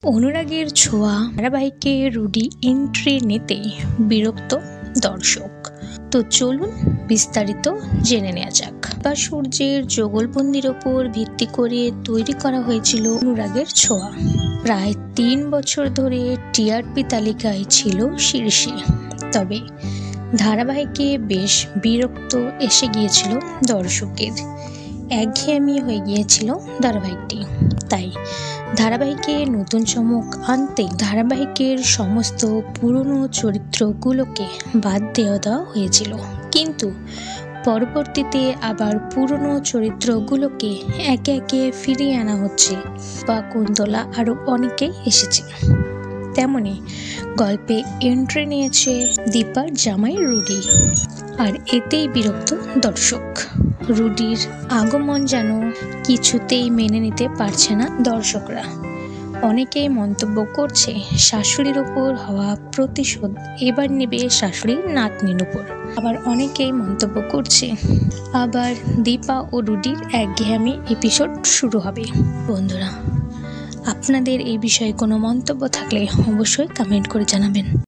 অনুরাগের ছোঁয়া ধারাবাহিকে রুডি এন্ট্রি নিতে বিরক্ত দর্শক। তো চলুন বিস্তারিত জেনে নেওয়া যাক। বা সূর্যের যুগলবন্দির ওপর ভিত্তি করে তৈরি করা হয়েছিল অনুরাগের ছোঁয়া। প্রায় 3 বছর ধরে টিআরপি তালিকায় ছিল শীর্ষে। তবে ধারাবাহিকে বেশ বিরক্ত এসে গিয়েছিল দর্শকের। একঘেয়েমি হয়ে গিয়েছিল ধারাবাহিকটি। তাই ধারাবাহিকে নতুন চমক আনতে ধারাবাহিকের সমস্ত পুরনো চরিত্রগুলোকে বাদ দেওয়া হয়েছিল, কিন্তু পরবর্তীতে আবার পুরনো চরিত্রগুলোকে একে একে ফিরিয়ে আনা হচ্ছে। বা কুন্তলা আরও অনেকেই এসেছে। তেমনি গল্পে এন্ট্রি নিয়েছে দীপার জামাই রুডি, আর এতেই বিরক্ত দর্শক। রুডির আগমন যেন কিছুতেই মেনে নিতে পারছে না দর্শকরা। অনেকেই মন্তব্য করছে শাশুড়ির ওপর হওয়া প্রতিশোধ এবার নেবে শাশুড়ির নাতনির উপর। আবার অনেকেই মন্তব্য করছে আবার দীপা ও রুডির একঘেয়েমি এপিসোড শুরু হবে। বন্ধুরা, আপনাদের এই বিষয়ে কোনো মন্তব্য থাকলে অবশ্যই কমেন্ট করে জানাবেন।